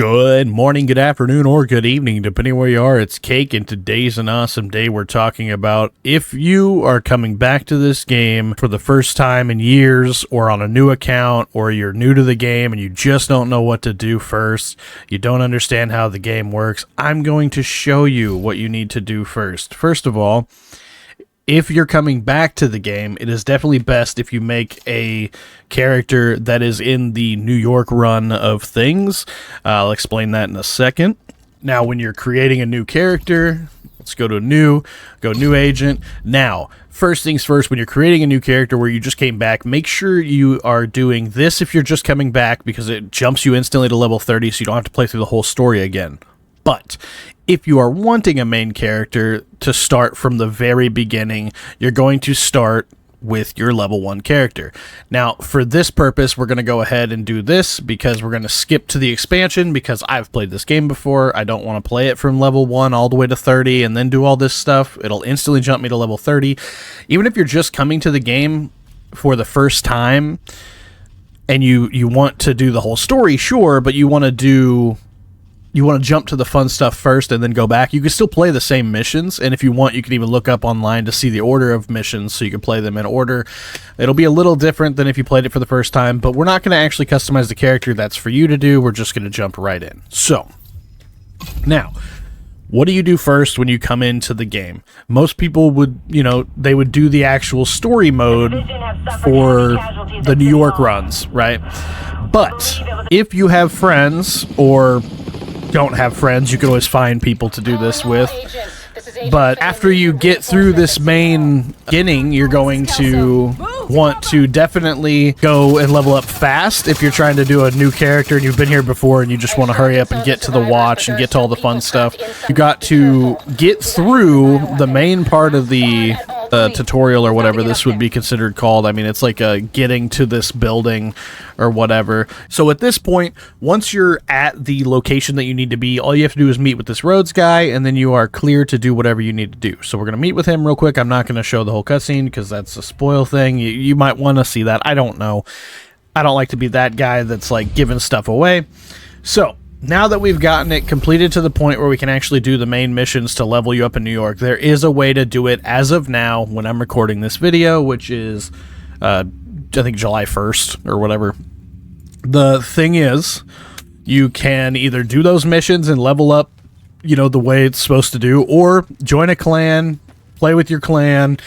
Good morning, good afternoon, or good evening, depending where you are. It's Cake, and today's an awesome day. We're talking about if you are coming back to this game for the first time in years, or on a new account, or you're new to the game and you just don't know what to do first, you don't understand how the game works, I'm going to show you what you need to do first. First of all, if you're coming back to the game, it is definitely best if you make a character that is in the New York run of things. I'll explain that in a second. Now, when you're creating a new character, let's go to new agent. Now, first things first, when you're creating a new character where you just came back, make sure you are doing this if you're just coming back, because it jumps you instantly to level 30, so you don't have to play through the whole story again. But if you are wanting a main character to start from the very beginning, you're going to start with your level 1 character. Now, for this purpose, we're going to go ahead and do this because we're going to skip to the expansion, because I've played this game before. I don't want to play it from level 1 all the way to 30 and then do all this stuff. It'll instantly jump me to level 30. Even if you're just coming to the game for the first time and you want to do the whole story, sure, but you want to jump to the fun stuff first and then go back, you can still play the same missions, and if you want, you can even look up online to see the order of missions so you can play them in order. It'll be a little different than if you played it for the first time, but we're not going to actually customize the character. That's for you to do. We're just going to jump right in. So, now, what do you do first when you come into the game? Most people would, they would do the actual story mode for the New York runs, right? But if you have friends or don't have friends, you can always find people to do this with. But after you get through this main beginning, you're going to want to definitely go and level up fast if you're trying to do a new character and you've been here before and you just want to hurry up and get to the watch and get to all the fun stuff. You got to get through the main part of the tutorial, or whatever this would be considered called. I mean, it's like getting to this building or whatever. So at this point, once you're at the location that you need to be, all you have to do is meet with this Rhodes guy, and then you are clear to do whatever you need to do. So we're going to meet with him real quick. I'm not going to show the whole cutscene because that's a spoil thing. You might want to see that. I don't know. I don't like to be that guy that's like giving stuff away. So now that we've gotten it completed to the point where we can actually do the main missions to level you up in New York, there is a way to do it as of now when I'm recording this video, which is, I think, July 1st or whatever. The thing is, you can either do those missions and level up, the way it's supposed to do, or join a clan, play with your clan,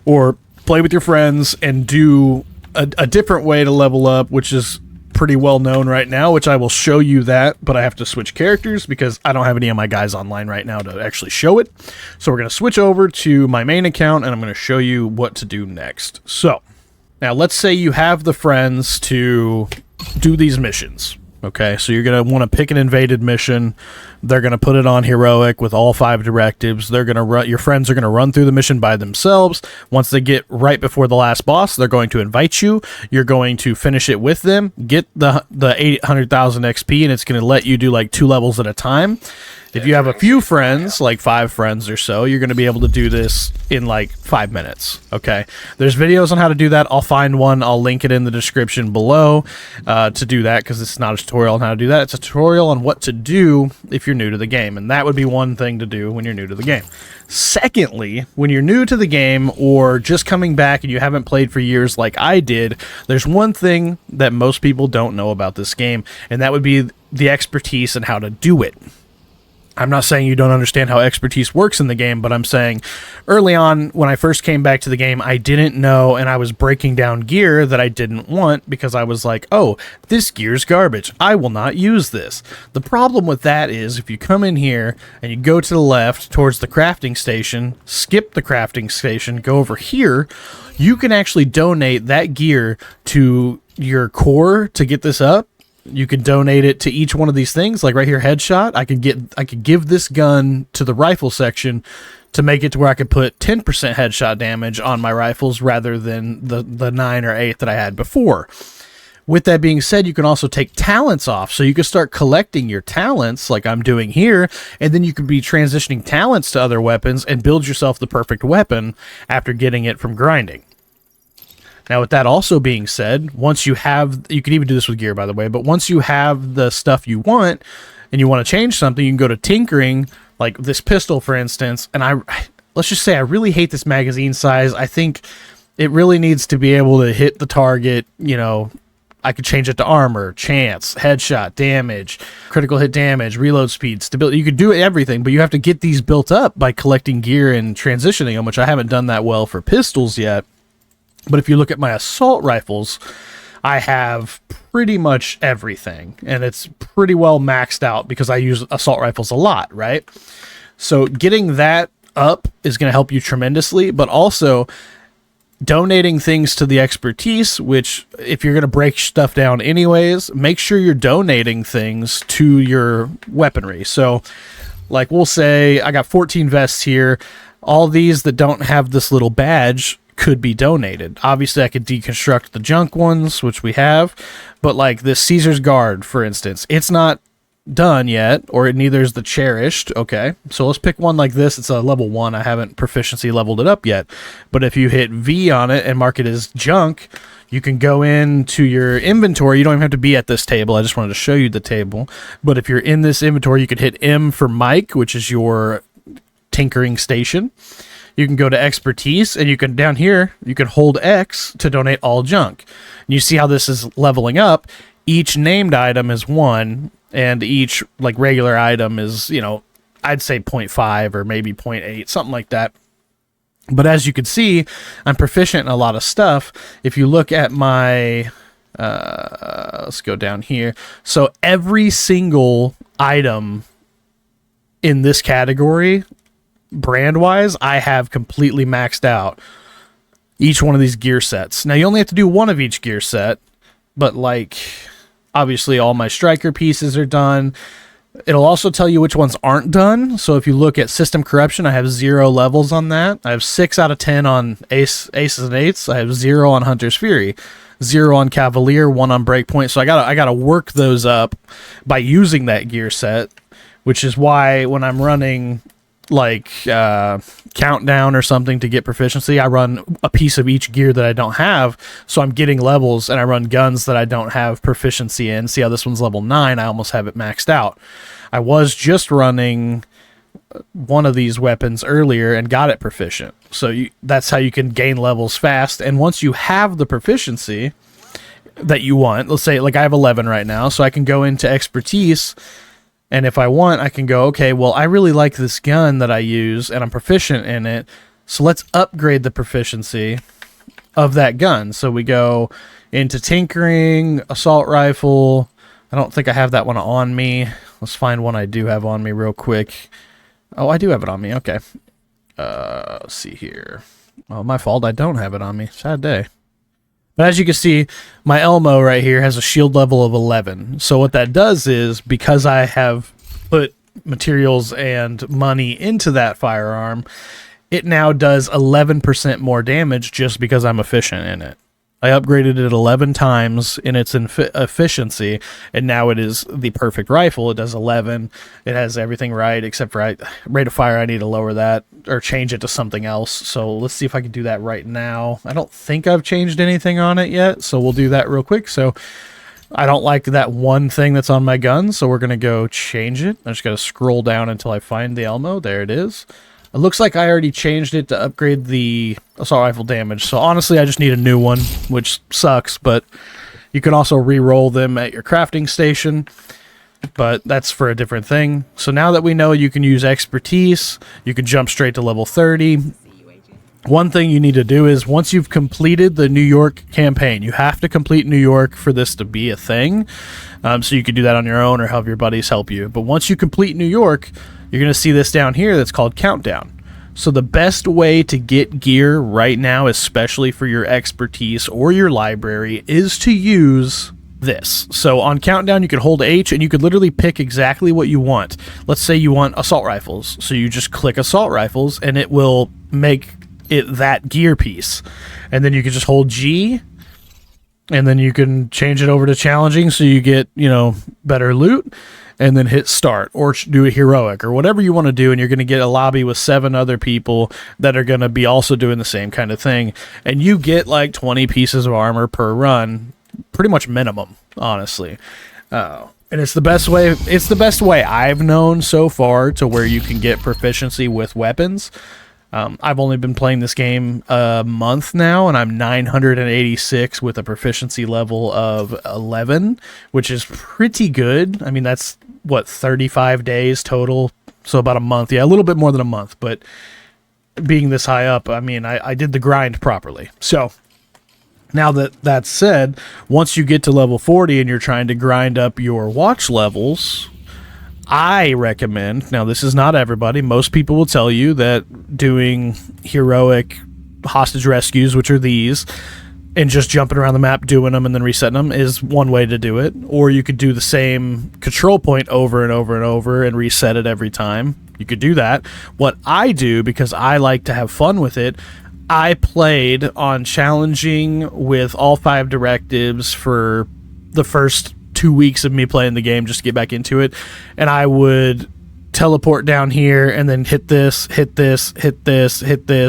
or play with your friends and do a different way to level up, which is pretty well known right now, which I will show you that, but I have to switch characters because I don't have any of my guys online right now to actually show it. So we're going to switch over to my main account and I'm going to show you what to do next. So now let's say you have the friends to do these missions. Okay, so you're going to want to pick an invaded mission. They're going to put it on heroic with all 5 directives. They're going to run. Your friends are going to run through the mission by themselves. Once they get right before the last boss, they're going to invite you. You're going to finish it with them, get the 800,000 XP, and it's going to let you do like 2 levels at a time. If you have a few friends, like 5 friends or so, you're going to be able to do this in like 5 minutes, okay? There's videos on how to do that. I'll find one. I'll link it in the description below to do that, because it's not a tutorial on how to do that. It's a tutorial on what to do if you're new to the game, and that would be one thing to do when you're new to the game. Secondly, when you're new to the game or just coming back and you haven't played for years like I did, there's one thing that most people don't know about this game, and that would be the expertise and how to do it. I'm not saying you don't understand how expertise works in the game, but I'm saying early on when I first came back to the game, I didn't know, and I was breaking down gear that I didn't want because I was like, oh, this gear's garbage. I will not use this. The problem with that is if you come in here and you go to the left towards the crafting station, skip the crafting station, go over here, you can actually donate that gear to your core to get this up. You can donate it to each one of these things, like right here, headshot. I could give this gun to the rifle section to make it to where I could put 10% headshot damage on my rifles rather than the 9 or 8 that I had before. With that being said, you can also take talents off, so you can start collecting your talents like I'm doing here, and then you can be transitioning talents to other weapons and build yourself the perfect weapon after getting it from grinding. Now, with that also being said, once you have, you can even do this with gear, by the way, but once you have the stuff you want, and you want to change something, you can go to tinkering, like this pistol, for instance, and let's just say I really hate this magazine size. I think it really needs to be able to hit the target, I could change it to armor, chance, headshot, damage, critical hit damage, reload speed, stability. You could do everything, but you have to get these built up by collecting gear and transitioning them, which I haven't done that well for pistols yet. But if you look at my assault rifles, I have pretty much everything, and it's pretty well maxed out because I use assault rifles a lot, right? So getting that up is going to help you tremendously, but also donating things to the expertise, which if you're going to break stuff down anyways, make sure you're donating things to your weaponry. So like we'll say I got 14 vests here. All these that don't have this little badge could be donated. Obviously I could deconstruct the junk ones, which we have, but like this Caesar's Guard, for instance, it's not done yet, or neither is the Cherished. Okay, so let's pick one like this. It's a level 1. I haven't proficiency leveled it up yet, but if you hit V on it and mark it as junk, you can go into your inventory. You don't even have to be at this table. I just wanted to show you the table, but if you're in this inventory, you could hit M for Mike, which is your tinkering station. You can go to expertise, and you can down here, you can hold X to donate all junk. And you see how this is leveling up. Each named item is 1, and each like regular item is, I'd say 0.5 or maybe 0.8, something like that. But as you can see, I'm proficient in a lot of stuff. If you look at my, let's go down here. So every single item in this category, brand-wise, I have completely maxed out each one of these gear sets. Now, you only have to do one of each gear set, but like, obviously all my striker pieces are done. It'll also tell you which ones aren't done. So if you look at System Corruption, I have 0 levels on that. I have 6 out of 10 on Aces and Eights. I have 0 on Hunter's Fury, 0 on Cavalier, 1 on Breakpoint. So I gotta work those up by using that gear set, which is why when I'm running like Countdown or something to get proficiency, I run a piece of each gear that I don't have, so I'm getting levels, and I run guns that I don't have proficiency in. See how this one's level 9? I almost have it maxed out. I was just running one of these weapons earlier and got it proficient, so that's how you can gain levels fast. And once you have the proficiency that you want, let's say like I have 11 right now, so I can go into expertise. And if I want, I can go, okay, well, I really like this gun that I use, and I'm proficient in it, so let's upgrade the proficiency of that gun. So we go into tinkering, assault rifle. I don't think I have that one on me. Let's find one I do have on me real quick. Oh, I do have it on me. Okay. Let's see here. Oh, my fault. I don't have it on me. Sad day. But as you can see, my Elmo right here has a shield level of 11. So what that does is, because I have put materials and money into that firearm, it now does 11% more damage just because I'm efficient in it. I upgraded it 11 times in its efficiency, and now it is the perfect rifle. It does 11. It has everything right, except for rate of fire. I need to lower that or change it to something else. So let's see if I can do that right now. I don't think I've changed anything on it yet, so we'll do that real quick. So I don't like that one thing that's on my gun, so we're going to go change it. I just got to scroll down until I find the Elmo. There it is. It looks like I already changed it to upgrade the assault rifle damage. So honestly, I just need a new one, which sucks, but you can also re-roll them at your crafting station, but that's for a different thing. So now that we know you can use expertise, you can jump straight to level 30. One thing you need to do is, once you've completed the New York campaign, you have to complete New York for this to be a thing. So you can do that on your own or have your buddies help you. But once you complete New York, you're going to see this down here that's called Countdown. So the best way to get gear right now, especially for your expertise or your library, is to use this. So on Countdown, you could hold H and you could literally pick exactly what you want. Let's say you want assault rifles. So you just click assault rifles and it will make it that gear piece. And then you can just hold G, and then you can change it over to challenging so you get, better loot, and then hit start or do a heroic or whatever you want to do. And you're going to get a lobby with 7 other people that are going to be also doing the same kind of thing. And you get like 20 pieces of armor per run, pretty much minimum, honestly. And it's the best way. It's the best way I've known so far to where you can get proficiency with weapons. I've only been playing this game a month now, and I'm 986 with a proficiency level of 11, which is pretty good. I mean, that's, 35 days total? So about a month. Yeah, a little bit more than a month, but being this high up, I mean, I did the grind properly. So, now that said, once you get to level 40 and you're trying to grind up your watch levels, I recommend, now this is not everybody, most people will tell you that doing heroic hostage rescues, which are these, and just jumping around the map doing them and then resetting them is one way to do it. Or you could do the same control point over and over and over and reset it every time. You could do that. What I do, because I like to have fun with it, I played on challenging with all 5 directives for the first 2 weeks of me playing the game just to get back into it, and I would teleport down here and then hit this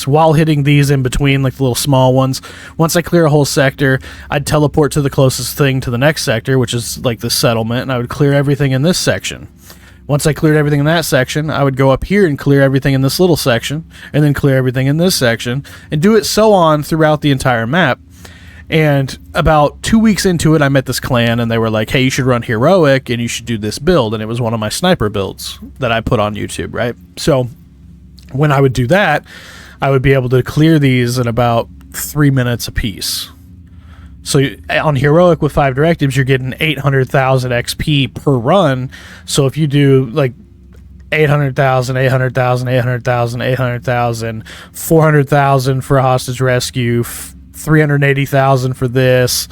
while hitting these in between, like the little small ones. Once I clear a whole sector, I'd teleport to the closest thing to the next sector, which is like the settlement, and I would clear everything in this section. Once I cleared everything in that section, I would go up here and clear everything in this little section, and then clear everything in this section, and do it so on throughout the entire map. And about 2 weeks into it, I met this clan, and they were like, hey, you should run heroic, and you should do this build. And it was one of my sniper builds that I put on YouTube, right? So when I would do that, I would be able to clear these in about 3 minutes apiece. So on heroic with 5 directives, you're getting 800,000 XP per run. So if you do like 800,000, 800,000, 800,000, 800,000, 400,000 for a hostage rescue, 380,000 for this,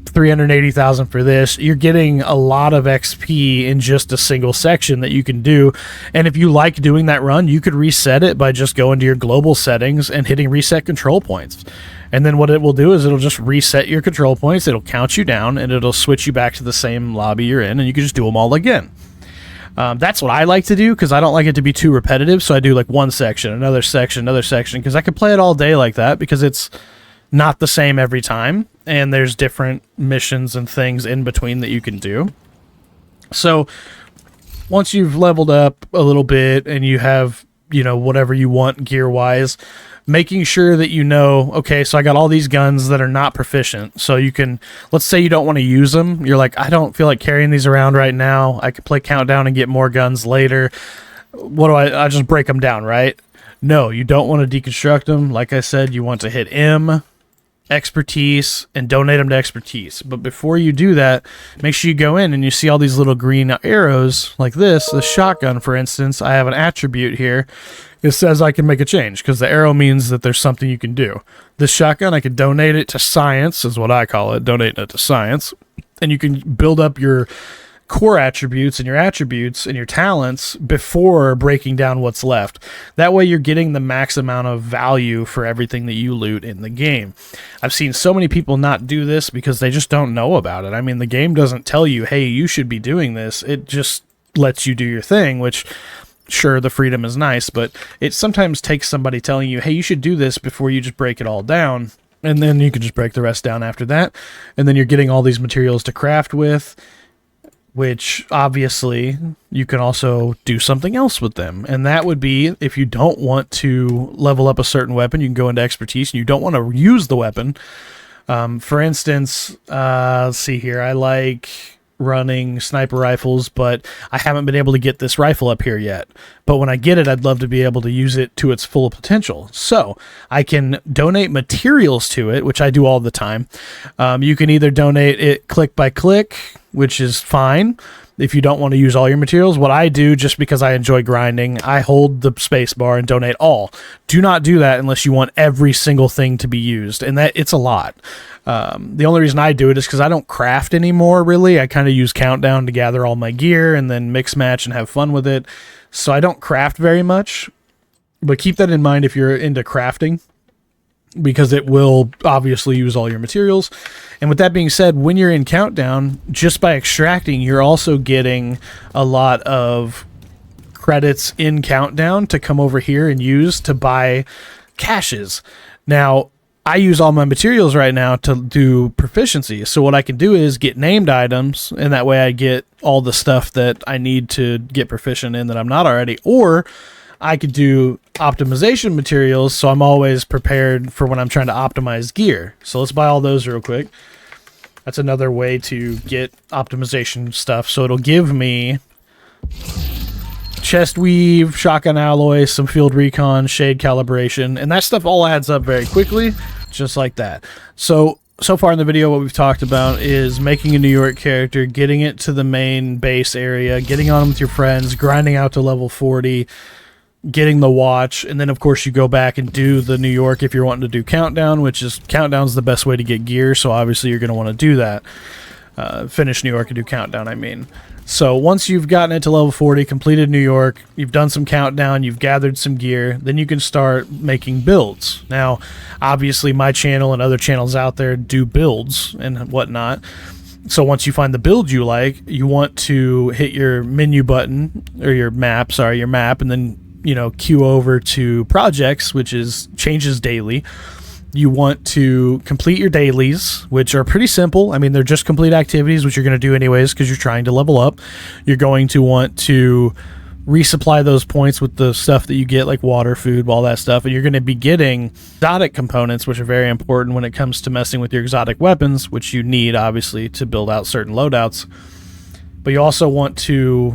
380,000 for this, you're getting a lot of XP in just a single section that you can do. And if you like doing that run, you could reset it by just going to your global settings and hitting reset control points. And then what it will do is it'll just reset your control points, it'll count you down, and it'll switch you back to the same lobby you're in, and you can just do them all again. That's what I like to do, because I don't like it to be too repetitive, so I do like one section, another section, because I could play it all day like that, because it's not the same every time, and there's different missions and things in between that you can do. So once you've leveled up a little bit and you have, whatever you want gear-wise, making sure that okay, so I got all these guns that are not proficient. So you can, let's say you don't want to use them. You're like, I don't feel like carrying these around right now. I could play Countdown and get more guns later. What do I just break them down, right? No, you don't want to deconstruct them. Like I said, you want to hit M, expertise, and donate them to expertise. But before you do that, make sure you go in and you see all these little green arrows like this. The shotgun, for instance, I have an attribute here. It says I can make a change, because the arrow means that there's something you can do. This shotgun, I could donate it to science, is what I call it, donate it to science. And you can build up your core attributes and your talents before breaking down what's left. That way you're getting the max amount of value for everything that you loot in the game. I've seen so many people not do this because they just don't know about it. I mean, the game doesn't tell you, hey, you should be doing this. It just lets you do your thing, which, sure, the freedom is nice, but it sometimes takes somebody telling you, hey, you should do this before you just break it all down, and then you can just break the rest down after that, and then you're getting all these materials to craft with, which obviously you can also do something else with them. And that would be, if you don't want to level up a certain weapon, you can go into expertise, and you don't want to use the weapon. For instance, let's see here, I like running sniper rifles, but I haven't been able to get this rifle up here yet. But when I get it, I'd love to be able to use it to its full potential. So I can donate materials to it, which I do all the time. You can either donate it click by click, which is fine if you don't want to use all your materials. What I do, just because I enjoy grinding, I hold the space bar and donate all. Do not do that unless you want every single thing to be used, and that it's a lot. The only reason I do it is because I don't craft anymore, really. I kind of use Countdown to gather all my gear and then mix match and have fun with it. So I don't craft very much, but keep that in mind if you're into crafting, because it will obviously use all your materials. And with that being said, when you're in Countdown, just by extracting, you're also getting a lot of credits in Countdown to come over here and use to buy caches. Now, I use all my materials right now to do proficiency. So what I can do is get named items, and that way I get all the stuff that I need to get proficient in that I'm not already. Or I could do optimization materials, so I'm always prepared for when I'm trying to optimize gear. So let's buy all those real quick. That's another way to get optimization stuff. So it'll give me chest weave, shotgun alloy, some field recon, shade calibration, and that stuff all adds up very quickly, just like that. So far in the video, what we've talked about is making a New York character, getting it to the main base area, getting on with your friends, grinding out to level 40, getting the watch, and then of course you go back and do the New York if you're wanting to do countdown, which is countdown's the best way to get gear, so obviously you're going to want to do that. Finish New York and do countdown, I mean. So once you've gotten it to level 40, completed New York, you've done some countdown, you've gathered some gear, then you can start making builds. Now, obviously my channel and other channels out there do builds and whatnot. So once you find the build you like, you want to hit your menu button, or your map, and then queue over to projects, which is changes daily. You want to complete your dailies, which are pretty simple. I mean, they're just complete activities, which you're going to do anyways because you're trying to level up. You're going to want to resupply those points with the stuff that you get, like water, food, all that stuff. And you're going to be getting exotic components, which are very important when it comes to messing with your exotic weapons, which you need, obviously, to build out certain loadouts. But you also want to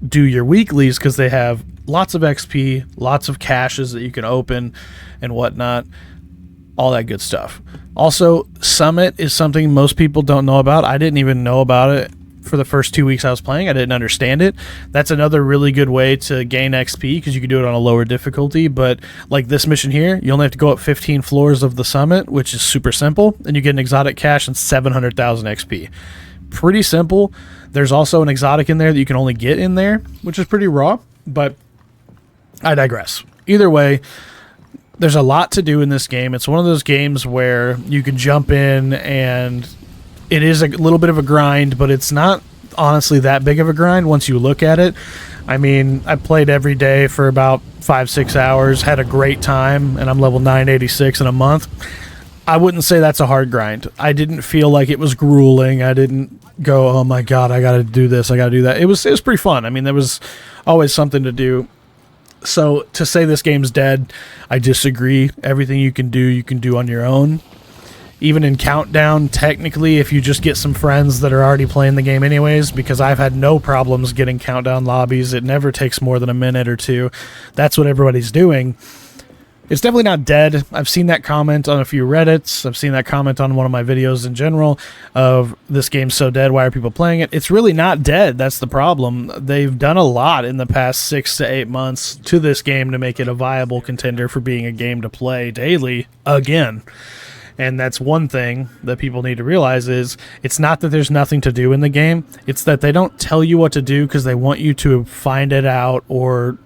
do your weeklies because they have lots of XP, lots of caches that you can open and whatnot, all that good stuff. Also, Summit is something most people don't know about. I didn't even know about it for the first 2 weeks I was playing. I didn't understand it. That's another really good way to gain XP because you can do it on a lower difficulty. But like this mission here, you only have to go up 15 floors of the Summit, which is super simple, and you get an exotic cache and 700,000 XP. Pretty simple. There's also an exotic in there that you can only get in there, which is pretty raw, but I digress. Either way, there's a lot to do in this game. It's one of those games where you can jump in and it is a little bit of a grind, but it's not honestly that big of a grind once you look at it. I mean, I played every day for about 5-6 hours, had a great time, and I'm level 986 in a month. I wouldn't say that's a hard grind. I didn't feel like it was grueling. I didn't go, oh my god, I gotta do this, I gotta do that. It was pretty fun. I mean, there was always something to do. So to say this game's dead, I disagree. Everything you can do on your own. Even in Countdown, technically, if you just get some friends that are already playing the game anyways, because I've had no problems getting Countdown lobbies. It never takes more than a minute or two. That's what everybody's doing. It's definitely not dead. I've seen that comment on a few Reddits. I've seen that comment on one of my videos in general of this game's so dead, why are people playing it? It's really not dead. That's the problem. They've done a lot in the past 6 to 8 months to this game to make it a viable contender for being a game to play daily again. And that's one thing that people need to realize is it's not that there's nothing to do in the game. It's that they don't tell you what to do because they want you to find it out or,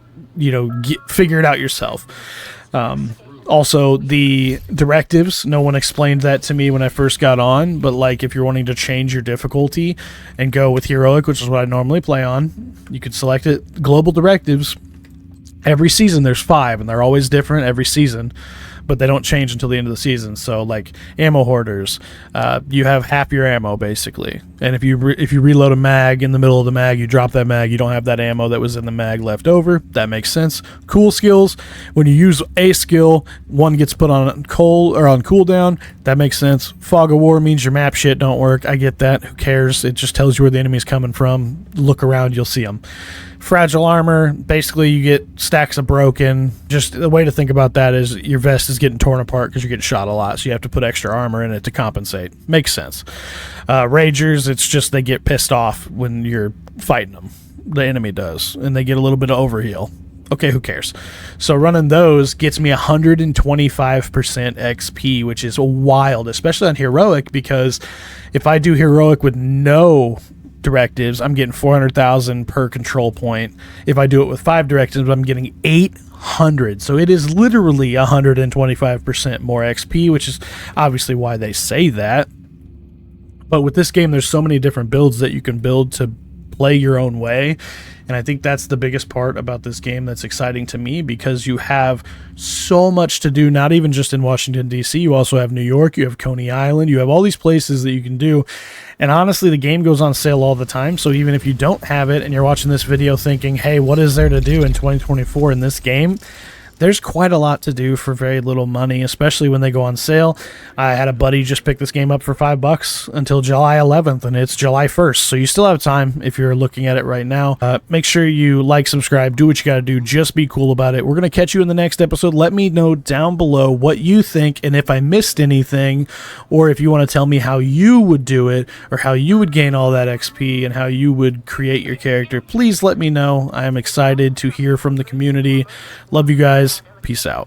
figure it out yourself. Also, the directives, no one explained that to me when I first got on, but like if you're wanting to change your difficulty and go with Heroic, which is what I normally play on, you could select it. Global directives, every season there's 5, and they're always different every season, but they don't change until the end of the season. So like ammo hoarders, you have half your ammo basically, and if you reload a mag in the middle of the mag, you drop that mag, you don't have that ammo that was in the mag left over. That makes sense. Cool skills, when you use a skill, one gets put on cooldown. That makes sense. Fog of War means your map shit don't work. I get that. Who cares? It just tells you where the enemy's coming from. Look around, you'll see them. Fragile armor, basically you get stacks of broken. Just the way to think about that is your vest is getting torn apart because you're getting shot a lot, so you have to put extra armor in it to compensate. Makes sense. Ragers, it's just they get pissed off when you're fighting them. The enemy does, and they get a little bit of overheal. Okay, who cares? So running those gets me 125% XP, which is wild, especially on Heroic, because if I do Heroic with no directives, I'm getting 400,000 per control point. If I do it with 5 directives, I'm getting 800. So it is literally 125% more XP, which is obviously why they say that. But with this game, there's so many different builds that you can build to play your own way. And I think that's the biggest part about this game that's exciting to me, because you have so much to do, not even just in Washington, D.C. You also have New York, you have Coney Island, you have all these places that you can do. And honestly, the game goes on sale all the time, so even if you don't have it and you're watching this video thinking, hey, what is there to do in 2024 in this game? There's quite a lot to do for very little money, especially when they go on sale. I had a buddy just pick this game up for $5 until July 11th, and it's July 1st, so you still have time if you're looking at it right now. Make sure you like, subscribe, do what you gotta do, just be cool about it. We're gonna catch you in the next episode. Let me know down below what you think, and if I missed anything, or if you want to tell me how you would do it, or how you would gain all that XP, and how you would create your character. Please let me know. I am excited to hear from the community. Love you guys. Peace out.